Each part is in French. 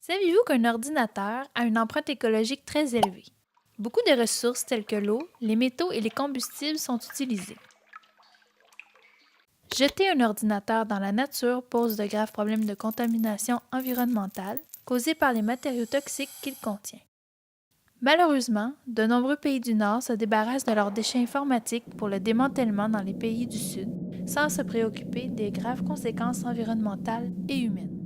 Saviez-vous qu'un ordinateur a une empreinte écologique très élevée? Beaucoup de ressources telles que l'eau, les métaux et les combustibles sont utilisés. Jeter un ordinateur dans la nature pose de graves problèmes de contamination environnementale causés par les matériaux toxiques qu'il contient. Malheureusement, de nombreux pays du Nord se débarrassent de leurs déchets informatiques pour le démantèlement dans les pays du Sud, sans se préoccuper des graves conséquences environnementales et humaines.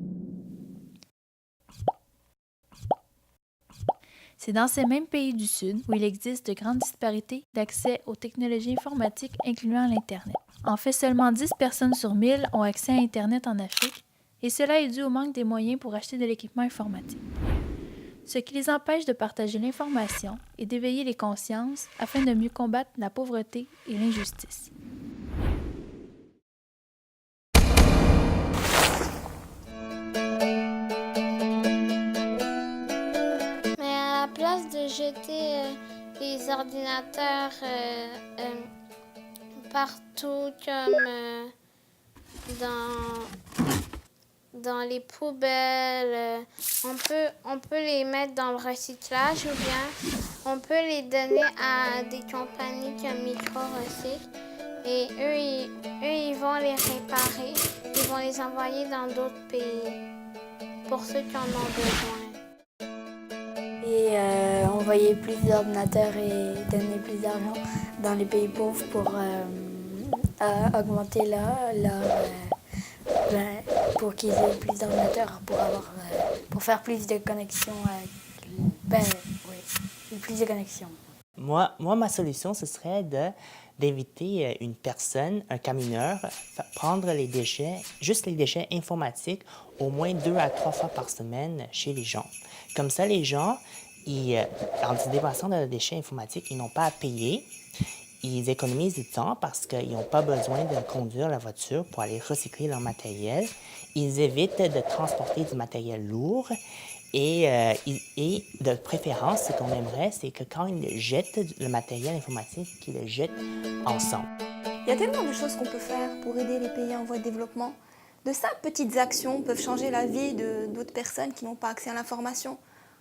C'est dans ces mêmes pays du Sud où il existe de grandes disparités d'accès aux technologies informatiques incluant l'Internet. En fait, seulement 10 personnes sur 1000 ont accès à Internet en Afrique, et cela est dû au manque des moyens pour acheter de l'équipement informatique. Ce qui les empêche de partager l'information et d'éveiller les consciences afin de mieux combattre la pauvreté et l'injustice. Mais à la place de jeter les ordinateurs partout comme dans les poubelles, on peut les mettre dans le recyclage ou bien on peut les donner à des compagnies comme Micro-Recycle et ils vont les réparer, ils vont les envoyer dans d'autres pays pour ceux qui en ont besoin. Et envoyer plus d'ordinateurs et donner plus d'argent dans les pays pauvres pour augmenter pour qu'ils aient plus d'ordinateurs, pour faire plus de connexions. Plus de connexions. Moi, ma solution, ce serait d'inviter une personne, un camionneur, prendre les déchets, juste les déchets informatiques, au moins 2 à 3 fois par semaine chez les gens. Comme ça, les gens, en se débarrassant de déchets informatiques, ils n'ont pas à payer. Ils économisent du temps parce qu'ils n'ont pas besoin de conduire la voiture pour aller recycler leur matériel. Ils évitent de transporter du matériel lourd. Et de préférence, ce qu'on aimerait, c'est que quand ils jettent le matériel informatique, qu'ils le jettent ensemble. Il y a tellement de choses qu'on peut faire pour aider les pays en voie de développement. De simples petites actions peuvent changer la vie d'autres personnes qui n'ont pas accès à l'information.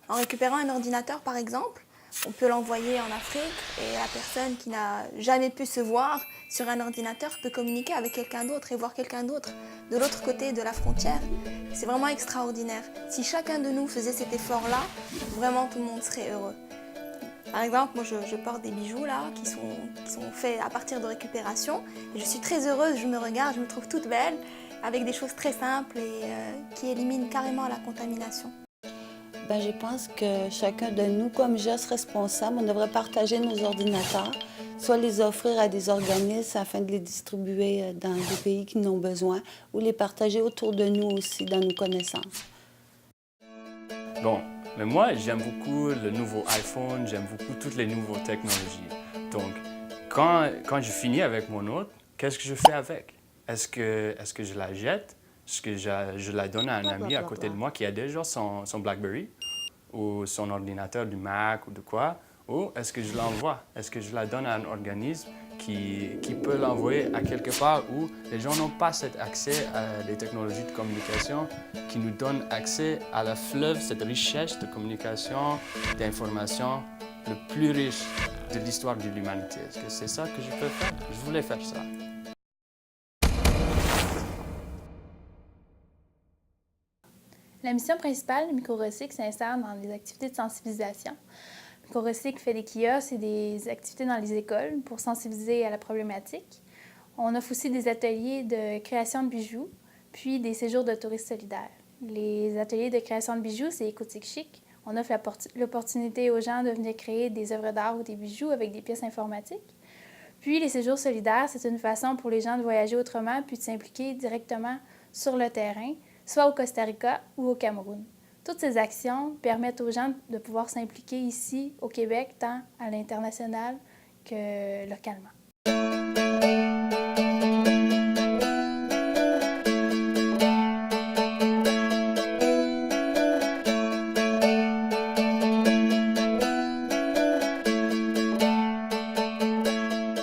En récupérant un ordinateur, par exemple, on peut l'envoyer en Afrique et la personne qui n'a jamais pu se voir sur un ordinateur peut communiquer avec quelqu'un d'autre et voir quelqu'un d'autre de l'autre côté de la frontière. C'est vraiment extraordinaire. Si chacun de nous faisait cet effort-là, vraiment tout le monde serait heureux. Par exemple, moi je porte des bijoux là qui sont faits à partir de récupération et je suis très heureuse, je me regarde, je me trouve toute belle avec des choses très simples et qui éliminent carrément la contamination. Je pense que chacun de nous, comme gestes responsables, on devrait partager nos ordinateurs, soit les offrir à des organismes afin de les distribuer dans des pays qui en ont besoin, ou les partager autour de nous aussi, dans nos connaissances. Bon, mais moi, j'aime beaucoup le nouveau iPhone, j'aime beaucoup toutes les nouvelles technologies. Donc, quand je finis avec mon autre, qu'est-ce que je fais avec? Est-ce que je la jette? Est-ce que je la donne à un ami à côté de moi qui a déjà son BlackBerry ou son ordinateur du Mac ou de quoi? Ou est-ce que je l'envoie? Est-ce que je la donne à un organisme qui peut l'envoyer à quelque part où les gens n'ont pas cet accès à des technologies de communication qui nous donnent accès à la fleuve, cette richesse de communication, d'information le plus riche de l'histoire de l'humanité? Est-ce que c'est ça que je peux faire? Je voulais faire ça. La mission principale de Micro-Recycle s'insère dans les activités de sensibilisation. Micro-Recycle fait des kiosques et des activités dans les écoles pour sensibiliser à la problématique. On offre aussi des ateliers de création de bijoux, puis des séjours de touristes solidaires. Les ateliers de création de bijoux, c'est Écotique Chic. On offre l'opportunité aux gens de venir créer des œuvres d'art ou des bijoux avec des pièces informatiques. Puis les séjours solidaires, c'est une façon pour les gens de voyager autrement puis de s'impliquer directement sur le terrain, soit au Costa Rica ou au Cameroun. Toutes ces actions permettent aux gens de pouvoir s'impliquer ici, au Québec, tant à l'international que localement.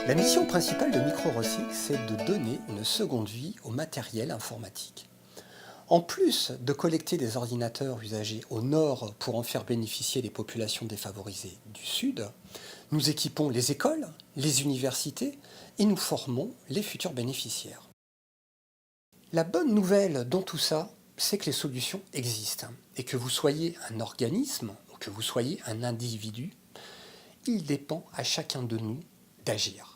La mission principale de Micro-Recycle, c'est de donner une seconde vie au matériel informatique. En plus de collecter des ordinateurs usagés au nord pour en faire bénéficier les populations défavorisées du sud, nous équipons les écoles, les universités et nous formons les futurs bénéficiaires. La bonne nouvelle dans tout ça, c'est que les solutions existent et que vous soyez un organisme ou que vous soyez un individu, il dépend à chacun de nous d'agir.